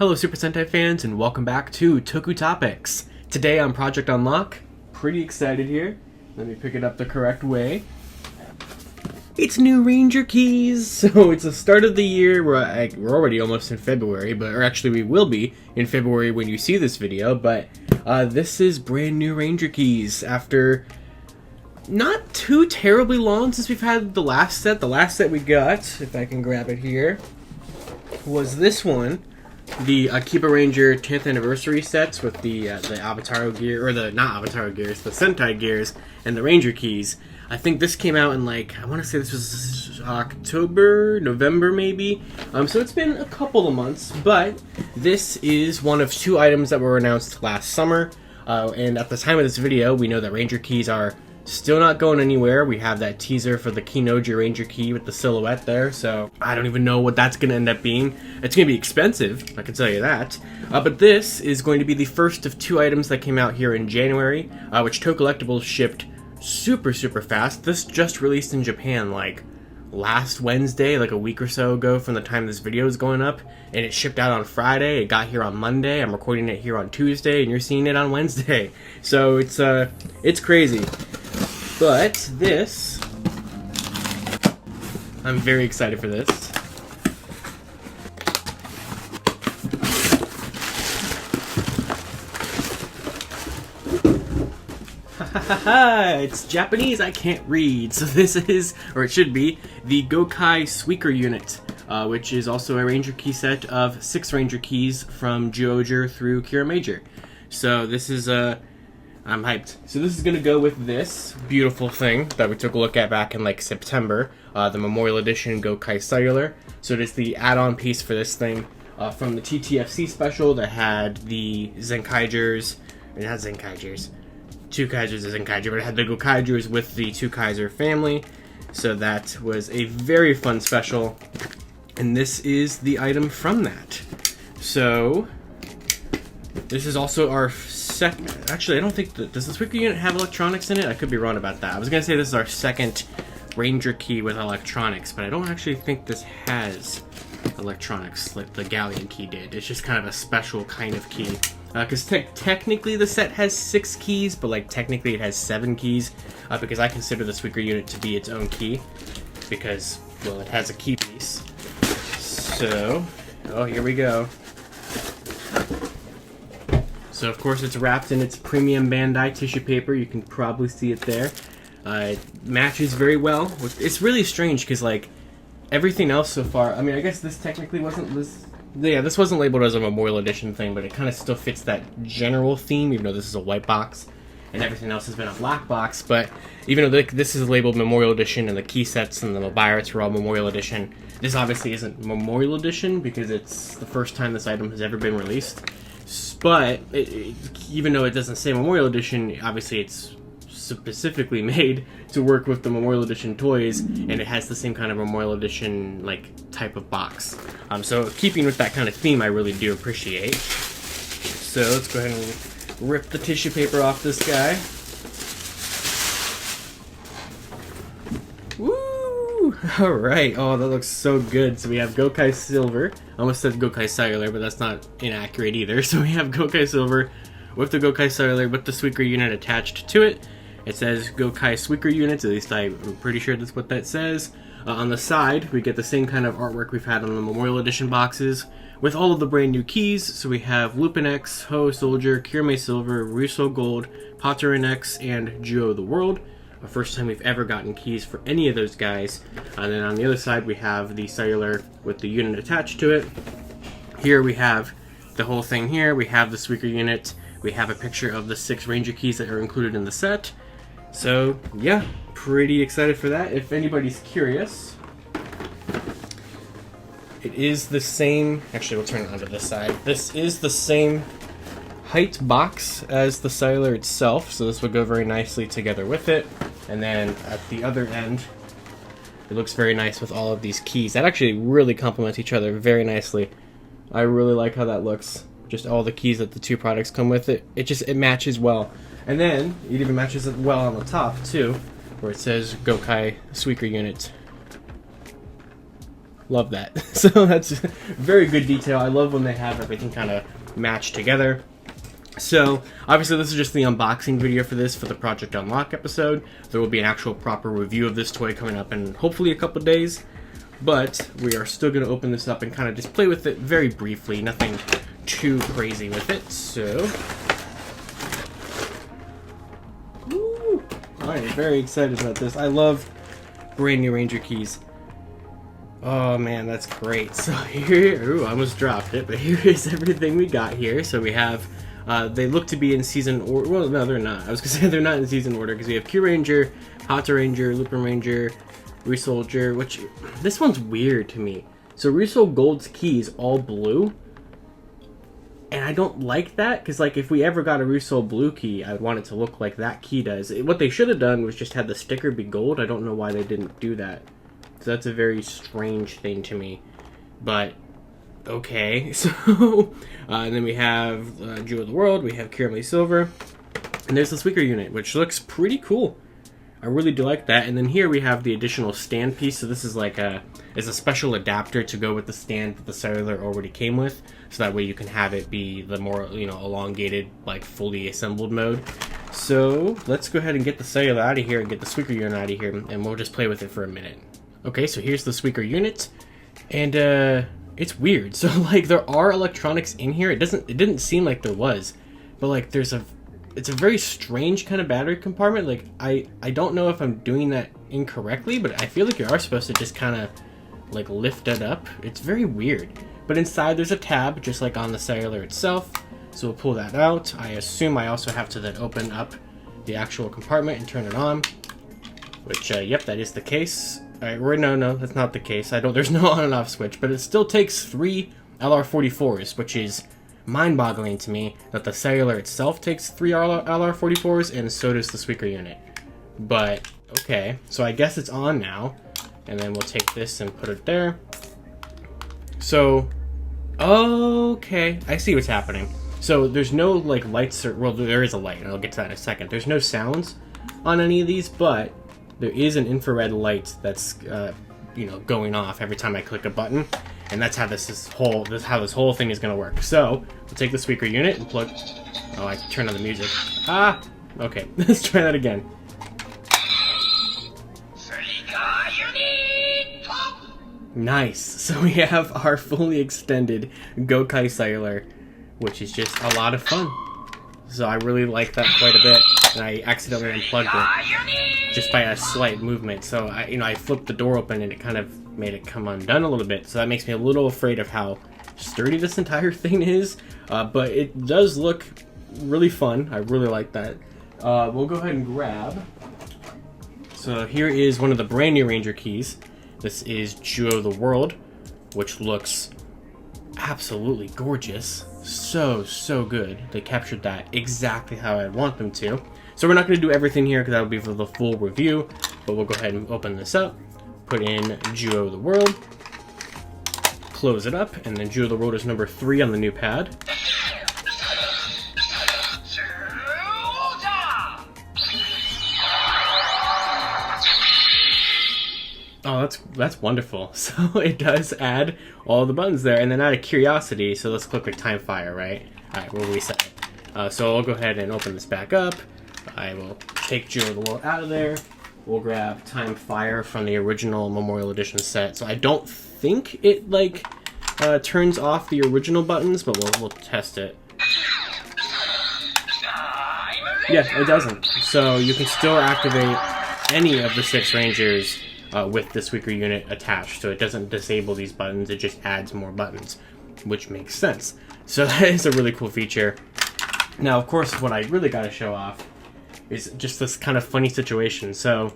Hello Super Sentai fans and welcome back to Toku Topics. Today on Project Unlock, pretty excited here. Let me pick it up the correct way. It's new Ranger keys! So it's the start of the year, we're already almost in February, or actually we will be in February when you see this video, but this is brand new Ranger keys after not too terribly long since we've had the last set. The last set we got, if I can grab it here, was this one. The Akiba Ranger 10th anniversary sets with the Avataro gear, or not Avataro gears, the Sentai gears, and the Ranger keys. I think this came out in I want to say this was October, November maybe. So it's been a couple of months, but this is one of two items that were announced last summer. And at the time of this video, we know that Ranger keys are still not going anywhere. We have that teaser for the Kinoji Ranger key with the silhouette there, so I don't even know what that's going to end up being. It's going to be expensive, I can tell you that. But this is going to be the first of two items that came out here in January, which Toku Collectibles shipped super fast. This just released in Japan last Wednesday, a week or so ago from the time this video is going up, and it shipped out on Friday. It got here on Monday. I'm recording it here on Tuesday, and you're seeing it on Wednesday. So it's crazy. But this, I'm very excited for this. It's Japanese, I can't read. So this is, or it should be, the Gokai Tsuiker unit, which is also a Ranger key set of 6 Ranger keys from Zyuohger through Kira Major. So this is I'm hyped. So this is going to go with this beautiful thing that we took a look at back in September, the Memorial Edition Gokai Cellular. So it is the add-on piece for this thing from the TTFC special that had the Zenkaigers, or not Zenkaigers, Tsuikers is Zenkaiger, but it had the Gokaigers with the Tsuiker family. So that was a very fun special, and this is the item from that. So this is also our second. Actually, I don't think does the Tsuiker unit have electronics in it? I could be wrong about that. I was gonna say this is our second Ranger key with electronics, but I don't actually think this has electronics like the Galleon key did. It's just kind of a special kind of key. Because technically the set has 6 keys, but technically it has 7 keys, because I consider the Tsuiker unit to be its own key, because, well, it has a key piece. So, oh, here we go. So of course it's wrapped in its premium Bandai tissue paper. You can probably see it there. It matches very well. It's really strange because everything else so far. I mean, I guess this technically wasn't this. Yeah, this wasn't labeled as a Memorial Edition thing, but it kind of still fits that general theme, even though this is a white box and everything else has been a black box. But even though this is labeled Memorial Edition and the key sets and the Mobiles were all Memorial Edition, this obviously isn't Memorial Edition because it's the first time this item has ever been released. But even though it doesn't say Memorial Edition, obviously it's specifically made to work with the Memorial Edition toys, and it has the same kind of Memorial Edition type of box. So keeping with that kind of theme, I really do appreciate. So let's go ahead and rip the tissue paper off this guy. Woo! All right. Oh, that looks so good. So we have Gokai Silver. I almost said Gokai Cellular, but that's not inaccurate either. So we have Gokai Silver with the Gokai Cellular with the Tsuiker unit attached to it. It says Gokai Tsuiker units, at least I'm pretty sure that's what that says. On the side, we get the same kind of artwork we've had on the Memorial Edition boxes, with all of the brand new keys. So we have Lupin X, Ho Soldier, Kirame Silver, Russo Gold, Patarin X, and Juo the World. The first time we've ever gotten keys for any of those guys. And then on the other side, we have the Cellular with the unit attached to it. Here we have the whole thing here. We have the Tsuiker unit. We have a picture of the 6 Ranger keys that are included in the set. So, yeah, pretty excited for that. If anybody's curious, it is the same. Actually, we'll turn it onto this side. This is the same height box as the Cellular itself, so this would go very nicely together with it. And then at the other end, it looks very nice with all of these keys. That actually really complements each other very nicely. I really like how that looks. Just all the keys that the two products come with it. It matches well. And then, it even matches it well on the top, too, where it says Gokai Tsuiker unit. Love that. So that's very good detail. I love when they have everything kind of matched together. So, obviously this is just the unboxing video for the Project Unlock episode. There will be an actual proper review of this toy coming up in hopefully a couple days. But we are still going to open this up and kind of just play with it very briefly. Nothing too crazy with it, so... Woo! I am very excited about this. I love brand new Ranger keys. Oh man, that's great. So here... Ooh, I almost dropped it, but here is everything we got here. So we have... they look to be in season order. Well, no, they're not. I was going to say they're not in season order because we have Q Ranger, Hata Ranger, Lupin Ranger, Resoldier, which this one's weird to me. So Resol Gold's key is all blue, and I don't like that because, like, if we ever got a Resol blue key, I'd want it to look like that key does. What they should have done was just had the sticker be gold. I don't know why they didn't do that. So that's a very strange thing to me, but okay. So and then we have Jewel of the World, we have Caramely Silver, and there's the Tsuiker unit, which looks pretty cool. I really do like that. And then here we have the additional stand piece. So this is like a special adapter to go with the stand that the cellular already came with. So that way you can have it be the more, you know, elongated, like fully assembled mode. So let's go ahead and get the cellular out of here and get the Tsuiker unit out of here, and we'll just play with it for a minute. Okay, so here's the Tsuiker unit, and it's weird. So like there are electronics in here. It didn't seem like there was, but like it's a very strange kind of battery compartment. Like, I don't know if I'm doing that incorrectly, but I feel like you are supposed to just kind of, like, lift it up. It's very weird. But inside there's a tab, just like on the cellular itself. So we'll pull that out. I assume I also have to then open up the actual compartment and turn it on. Which, yep, that is the case. Alright, no, that's not the case. There's no on and off switch, but it still takes 3 LR44s, which is mind-boggling to me that the cellular itself takes 3 LR44s, and so does the Tsuiker unit. But okay, so I guess it's on now, and then we'll take this and put it there. So okay, I see what's happening. So there's no like lights, or well, there is a light, and I'll get to that in a second. There's no sounds on any of these, but there is an infrared light that's you know, going off every time I click a button. And that's how this whole thing is going to work. So, we'll take the Tsuiker unit and plug... Oh, I turned on the music. Ah! Okay, let's try that again. Nice! So we have our fully extended Gokai cellular, which is just a lot of fun. So I really like that quite a bit. And I accidentally unplugged it just by a slight movement. So I flipped the door open and it kind of made it come undone a little bit. So that makes me a little afraid of how sturdy this entire thing is. But it does look really fun. I really like that. We'll go ahead and grab. So here is one of the brand new Ranger keys. This is Jewel of the World, which looks absolutely gorgeous. So good. They captured that exactly how I want them to. So we're not going to do everything here because that will be for the full review, but we'll go ahead and open this up, put in Jewel of the World, close it up, and then Jewel of the World is number 3 on the new pad. Oh, that's wonderful. So it does add all the buttons there, and then out of curiosity, so let's click like Time Fire, right? Alright, we'll reset it. So I'll go ahead and open this back up. I will take Jewel of the World out of there. We'll grab Time Fire from the original Memorial Edition set. So I don't think it like turns off the original buttons, but we'll test it. Yeah, it doesn't. So you can still activate any of the 6 Rangers with the Tsuiker unit attached. So it doesn't disable these buttons, it just adds more buttons, which makes sense. So that is a really cool feature. Now, of course, what I really got to show off is just this kind of funny situation. So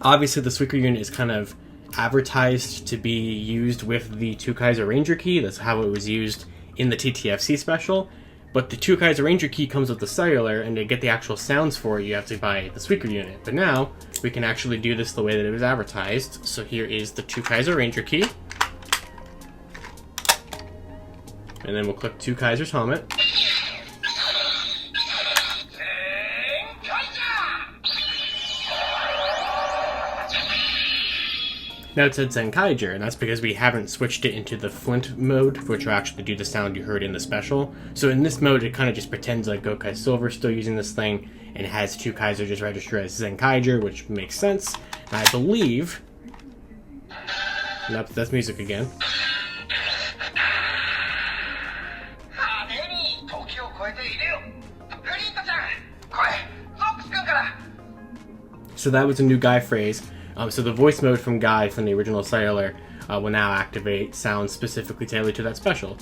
obviously the Tsuiker unit is kind of advertised to be used with the Gokaiger Ranger key. That's how it was used in the TTFC special. But the Gokaiger Ranger key comes with the cellular, and to get the actual sounds for it, you have to buy the Tsuiker unit. But now, we can actually do this the way that it was advertised. So here is the Gokaiger Ranger key. And then we'll click Gokaiger's helmet. Now it said Zenkaiger, and that's because we haven't switched it into the Flint mode, which will actually do the sound you heard in the special. So in this mode, it kind of just pretends like Gokai Silver is still using this thing, and has two Kaiser just registered as Zenkaiger, which makes sense. And I believe... Nope, that's music again. So that was a new Guy phrase. So the voice mode from Guy from the original Cellular will now activate sounds specifically tailored to that special.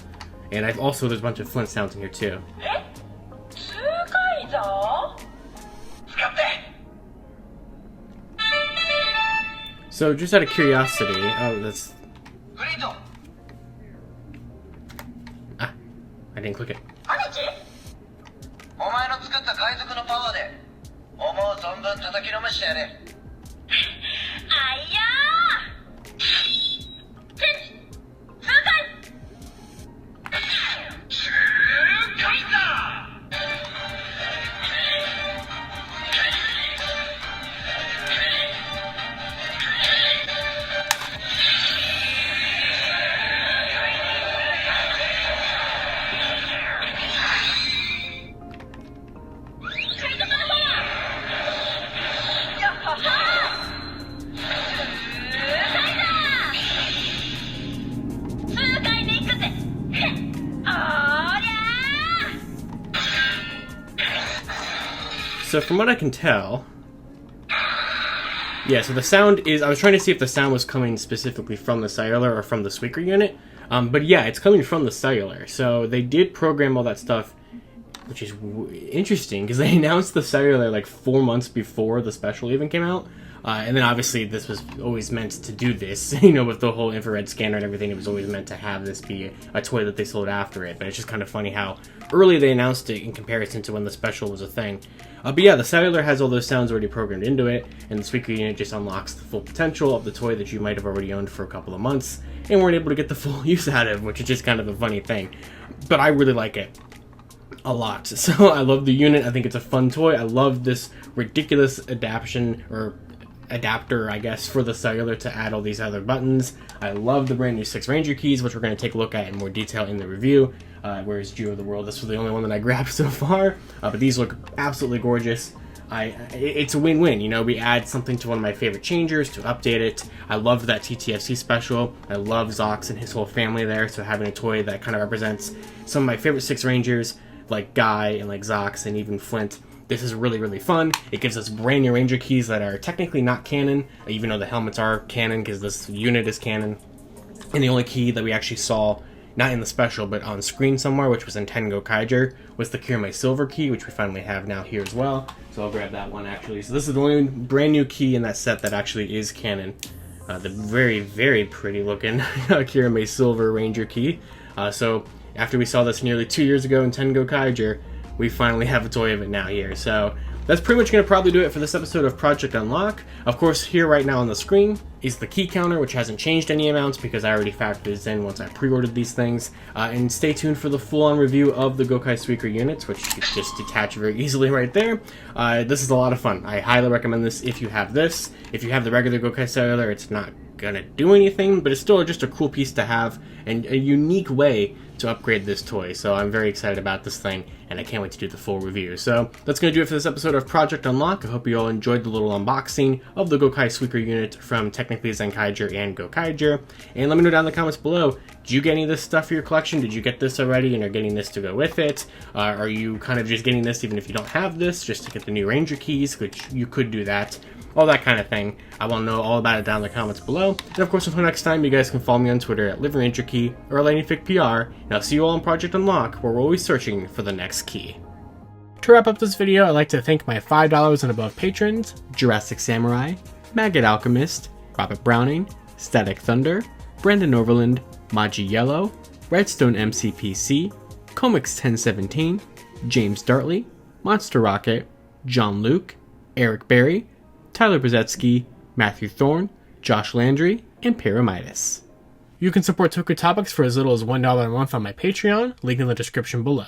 And there's a bunch of Flint sounds in here too. So just out of curiosity, that's... Ah, I didn't click it. So from what I can tell, yeah, so the sound is, I was trying to see if the sound was coming specifically from the Cellular or from the Tsuiker unit, but yeah, it's coming from the Cellular. So they did program all that stuff, which is interesting, because they announced the Cellular like 4 months before the special even came out. And then obviously this was always meant to do this, you know, with the whole infrared scanner and everything. It was always meant to have this be a toy that they sold after it. But it's just kind of funny how early they announced it in comparison to when the special was a thing. But yeah, the Cellular has all those sounds already programmed into it, and the Tsuiker unit just unlocks the full potential of the toy that you might have already owned for a couple of months and weren't able to get the full use out of, which is just kind of a funny thing. But I really like it a lot. So I love the unit. I think it's a fun toy. I love this ridiculous adapter, I guess, for the Cellular to add all these other buttons. I love the brand new 6 Ranger keys, which we're going to take a look at in more detail in the review. Whereas Geo of the World, this was the only one that I grabbed so far, but these look absolutely gorgeous. It's a win-win, you know, we add something to one of my favorite changers to update it. I love that TTFC special. I love Zox and his whole family there, so having a toy that kind of represents some of my favorite 6 Rangers, like Guy and like Zox and even Flint. This is really, really fun. It gives us brand new Ranger keys that are technically not canon, even though the helmets are canon because this unit is canon. And the only key that we actually saw, not in the special, but on screen somewhere, which was in 10 Gokaiger, was the Cure My Silver key, which we finally have now here as well. So I'll grab that one, actually. So this is the only brand new key in that set that actually is canon. The very, very pretty looking Cure My Silver Ranger key. So after we saw this nearly 2 years ago in 10 Gokaiger, we finally have a toy of it now here. So that's pretty much going to probably do it for this episode of Project Unlock. Of course, here right now on the screen is the key counter, which hasn't changed any amounts because I already factored this in once I pre-ordered these things. And stay tuned for the full-on review of the Gokai Tsuiker units, which you can just detach very easily right there. This is a lot of fun. I highly recommend this if you have this. If you have the regular Gokai Cellular, it's not gonna do anything, but it's still just a cool piece to have and a unique way to upgrade this toy. So I'm very excited about this thing, and I can't wait to do the full review. So that's going to do it for this episode of Project Unlock. I hope you all enjoyed the little unboxing of the Gokai Tsuiker unit from technically Zenkaiger and Gokaiger. And let me know down in the comments below, did you get any of this stuff for your collection? Did you get this already and are getting this to go with it? Are you kind of just getting this even if you don't have this, just to get the new Ranger keys, which you could do that? All that kind of thing. I want to know all about it down in the comments below. And of course, until next time, you guys can follow me on Twitter at LivingRangerKey or LightningFigPR, and I'll see you all on Project Unlock, where we're always searching for the next key. To wrap up this video, I'd like to thank my $5 and above patrons: Jurassic Samurai, Maggot Alchemist, Robert Browning, Static Thunder, Brandon Overland, Maji Yellow, Redstone MCPC, Comics 1017, James Dartley, Monster Rocket, John Luke, Eric Berry, Tyler Brzezinski, Matthew Thorne, Josh Landry, and Pyramidas. You can support Toku Topics for as little as $1 a month on my Patreon, link in the description below.